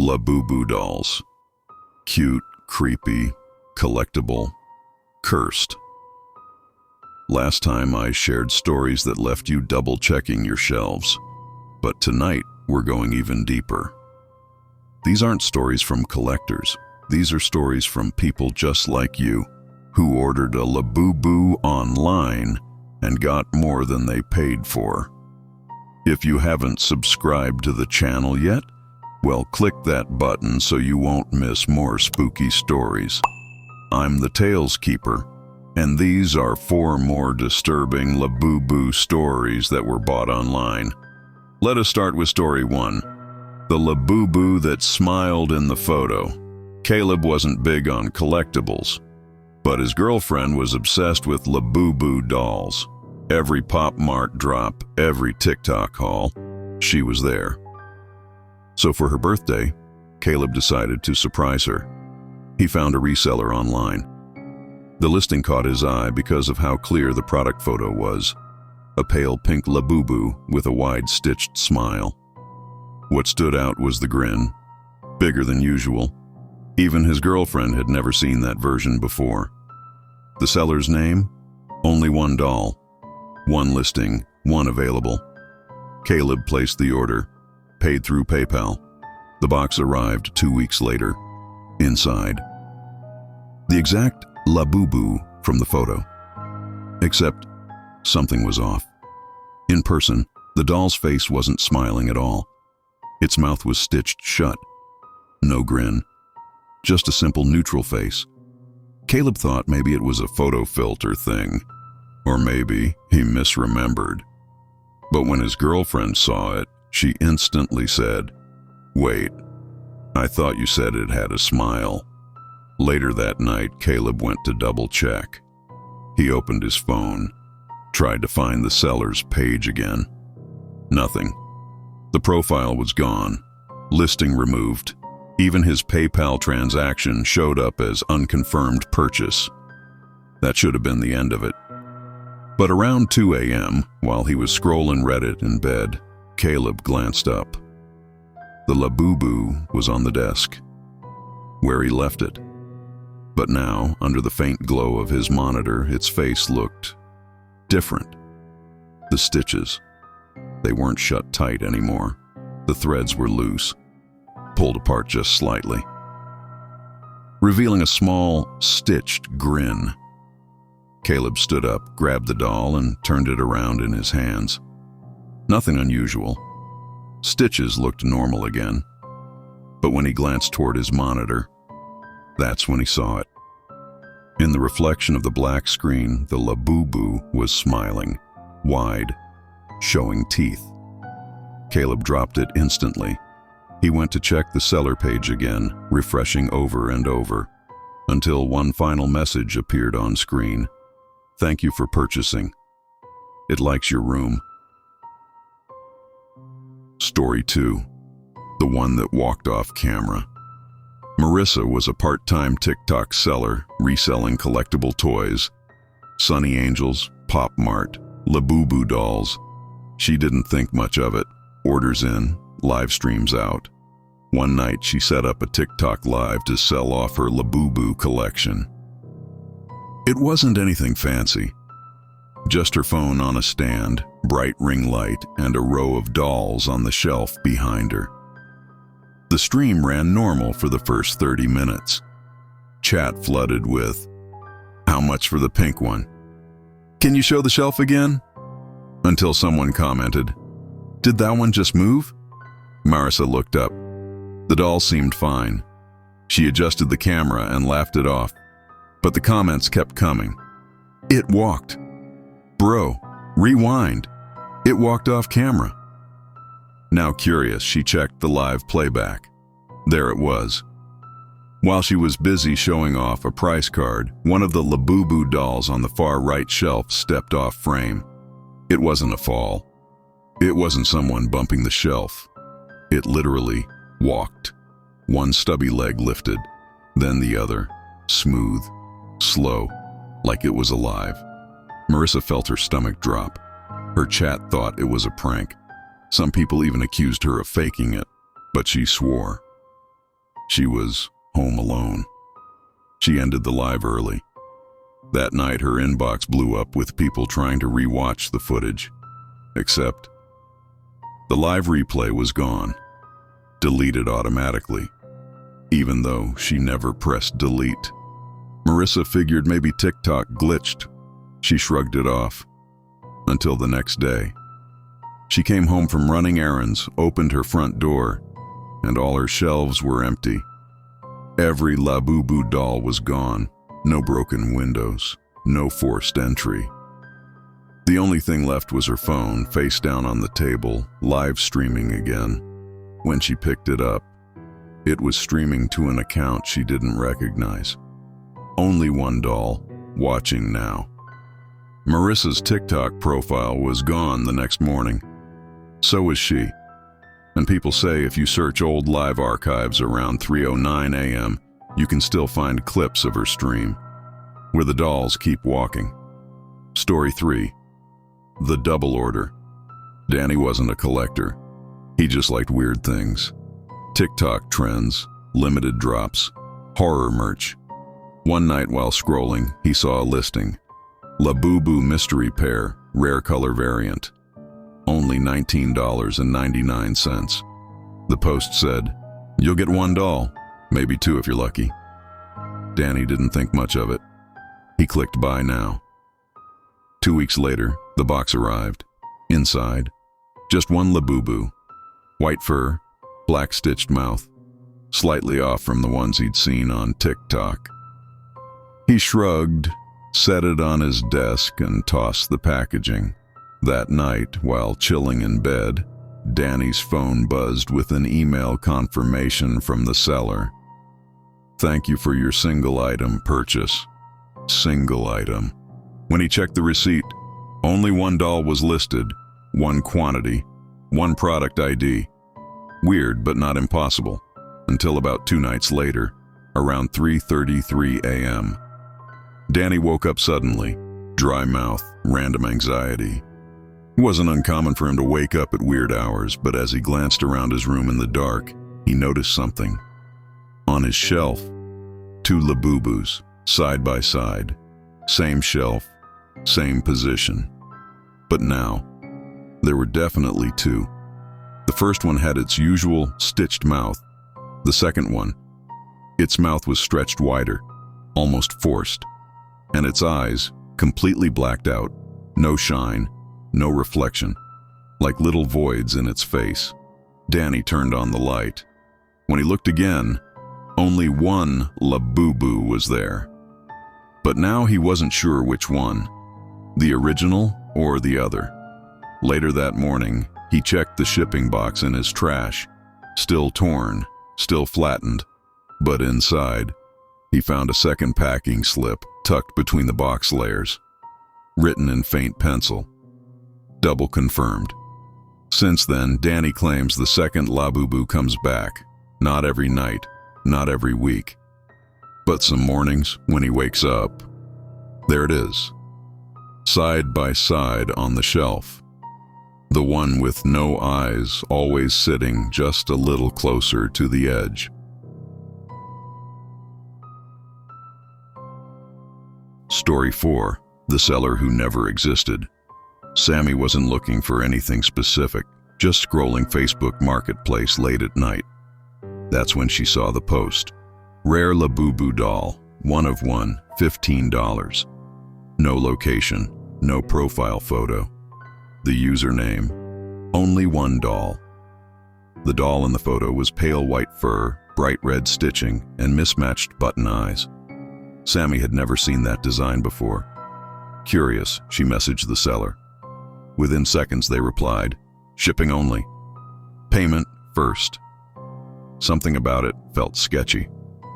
Labubu dolls. Cute, creepy, collectible, cursed. Last time I shared stories that left you double-checking your shelves, but tonight we're going even deeper. These aren't stories from collectors. These are stories from people just like you, who ordered a Labubu online and got more than they paid for. If you haven't subscribed to the channel yet, well, click that button so you won't miss more spooky stories. I'm the Tales Keeper, and these are 4 more disturbing Labubu stories that were bought online. Let us start with story 1. The Labubu that smiled in the photo. Caleb wasn't big on collectibles, but his girlfriend was obsessed with Labubu dolls. Every Pop Mart drop, every TikTok haul, she was there. So for her birthday, Caleb decided to surprise her. He found a reseller online. The listing caught his eye because of how clear the product photo was. A pale pink Labubu with a wide stitched smile. What stood out was the grin, bigger than usual. Even his girlfriend had never seen that version before. The seller's name? Only 1 doll. 1 listing, 1 available. Caleb placed the order, paid through PayPal. The box arrived 2 weeks later. Inside, the exact Labubu from the photo. Except something was off. In person, the doll's face wasn't smiling at all. Its mouth was stitched shut. No grin. Just a simple neutral face. Caleb thought maybe it was a photo filter thing. Or maybe he misremembered. But when his girlfriend saw it, she instantly said, "Wait, I thought you said it had a smile." Later that night, Caleb went to double check. He opened his phone, tried to find the seller's page again. Nothing. The profile was gone, listing removed. Even his PayPal transaction showed up as unconfirmed purchase. That should have been the end of it. But around 2 a.m., while he was scrolling Reddit in bed, Caleb glanced up. The Labubu was on the desk, where he left it. But now, under the faint glow of his monitor, its face looked different. The stitches, they weren't shut tight anymore. The threads were loose, pulled apart just slightly, revealing a small, stitched grin. Caleb stood up, grabbed the doll, and turned it around in his hands. Nothing unusual. Stitches looked normal again. But when he glanced toward his monitor, that's when he saw it. In the reflection of the black screen, the Labubu was smiling, wide, showing teeth. Caleb dropped it instantly. He went to check the seller page again, refreshing over and over, until one final message appeared on screen. "Thank you for purchasing. It likes your room." Story 2. The one that walked off camera. Marissa was a part-time TikTok seller, reselling collectible toys. Sunny Angels, Pop Mart, Labubu dolls. She didn't think much of it. Orders in, live streams out. One night she set up a TikTok live to sell off her Labubu collection. It wasn't anything fancy. Just her phone on a stand, bright ring light, and a row of dolls on the shelf behind her. The stream ran normal for the first 30 minutes. Chat flooded with, "How much for the pink one? Can you show the shelf again?" Until someone commented, "Did that one just move?" Marissa looked up. The doll seemed fine. She adjusted the camera and laughed it off. But the comments kept coming. "It walked. Bro, rewind. It walked off camera." Now curious, she checked the live playback. There it was. While she was busy showing off a price card, one of the Labubu dolls on the far right shelf stepped off frame. It wasn't a fall. It wasn't someone bumping the shelf. It literally walked. One stubby leg lifted, then the other, smooth, slow, like it was alive. Marissa felt her stomach drop. Her chat thought it was a prank. Some people even accused her of faking it, but she swore. She was home alone. She ended the live early. That night, her inbox blew up with people trying to re-watch the footage. Except, the live replay was gone, deleted automatically, even though she never pressed delete. Marissa figured maybe TikTok glitched. She shrugged it off. Until the next day. She came home from running errands, opened her front door, and all her shelves were empty. Every Labubu doll was gone. No broken windows, no forced entry. The only thing left was her phone, face down on the table, live streaming again. When she picked it up, it was streaming to an account she didn't recognize. Only one doll, watching now. Marissa's TikTok profile was gone the next morning. So was she. And people say if you search old live archives around 3:09 a.m., you can still find clips of her stream, where the dolls keep walking. Story 3. The Double Order. Danny wasn't a collector. He just liked weird things. TikTok trends, limited drops, horror merch. One night while scrolling, he saw a listing. Labubu mystery pair, rare color variant. Only $19.99. The post said, "You'll get one doll, maybe two if you're lucky." Danny didn't think much of it. He clicked buy now. 2 weeks later, the box arrived. Inside, just one Labubu. White fur, black stitched mouth, slightly off from the ones he'd seen on TikTok. He shrugged, set it on his desk, and tossed the packaging. That night, while chilling in bed, Danny's phone buzzed with an email confirmation from the seller. "Thank you for your single item purchase." Single item. When he checked the receipt, only one doll was listed, one quantity, one product ID. Weird, but not impossible. Until about 2 nights later, around 3:33 a.m. Danny woke up suddenly, dry mouth, random anxiety. It wasn't uncommon for him to wake up at weird hours, but as he glanced around his room in the dark, he noticed something. On his shelf, 2 Labubus, side by side. Same shelf, same position. But now, there were definitely 2. The first one had its usual stitched mouth. The second one, its mouth was stretched wider, almost forced, and its eyes completely blacked out, no shine, no reflection, like little voids in its face. Danny turned on the light. When he looked again, only one Labubu was there. But now he wasn't sure which one, the original or the other. Later that morning, he checked the shipping box in his trash, still torn, still flattened, but inside, he found a second packing slip tucked between the box layers, written in faint pencil. Double confirmed. Since then, Danny claims the second Labubu comes back, not every night, not every week, but some mornings when he wakes up. There it is, side by side on the shelf. The one with no eyes, always sitting just a little closer to the edge. Story 4. The Seller Who Never Existed. Sammy wasn't looking for anything specific, just scrolling Facebook Marketplace late at night. That's when she saw the post. Rare Labubu doll, one of one, $15. No location, no profile photo. The username, only one doll. The doll in the photo was pale white fur, bright red stitching, and mismatched button eyes. Sammy had never seen that design before. Curious, she messaged the seller. Within seconds they replied, "Shipping only. Payment first." Something about it felt sketchy,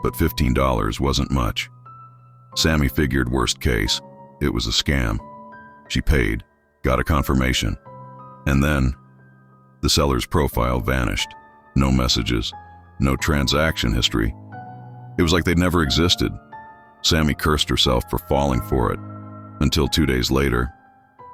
but $15 wasn't much. Sammy figured worst case, it was a scam. She paid, got a confirmation, and then the seller's profile vanished. No messages, no transaction history. It was like they'd never existed. Sammy cursed herself for falling for it, until 2 days later,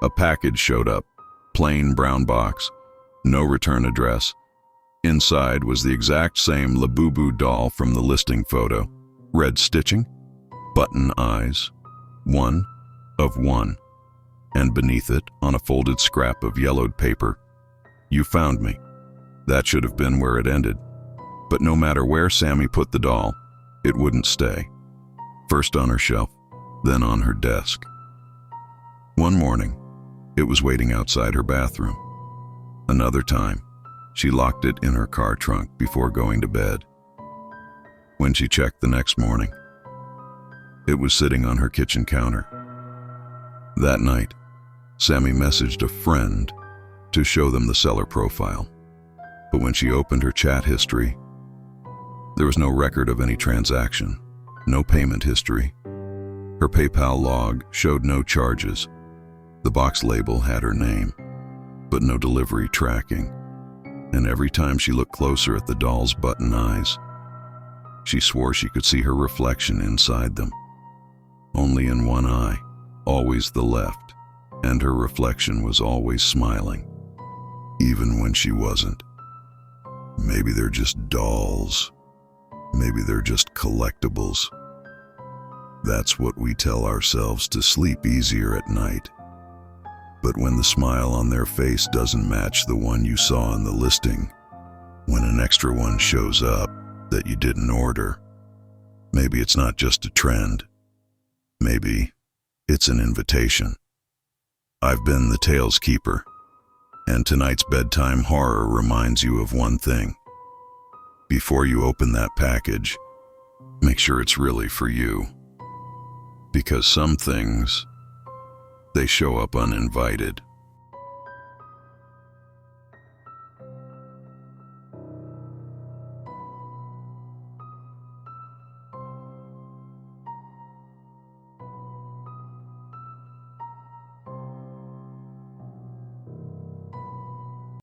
a package showed up, plain brown box, no return address, Inside was the exact same Labubu doll from the listing photo. Red stitching, button eyes, 1 of 1. And beneath it, on a folded scrap of yellowed paper, "You found me." That should have been where it ended. But no matter where Sammy put the doll, it wouldn't stay. First on her shelf, then on her desk. One morning, it was waiting outside her bathroom. Another time, she locked it in her car trunk before going to bed. When she checked the next morning, it was sitting on her kitchen counter. That night, Sammy messaged a friend to show them the seller profile. But when she opened her chat history, there was no record of any transaction, no payment history. Her PayPal log showed no charges. The box label had her name, but no delivery tracking. And every time she looked closer at the doll's button eyes, she swore she could see her reflection inside them. Only in one eye, always the left, and her reflection was always smiling, even when she wasn't. Maybe they're just dolls. Maybe they're just collectibles. That's what we tell ourselves to sleep easier at night. But when the smile on their face doesn't match the one you saw in the listing, when an extra one shows up that you didn't order, maybe it's not just a trend. Maybe it's an invitation. I've been the tale's keeper, and tonight's bedtime horror reminds you of one thing. Before you open that package, make sure it's really for you. Because some things, they show up uninvited.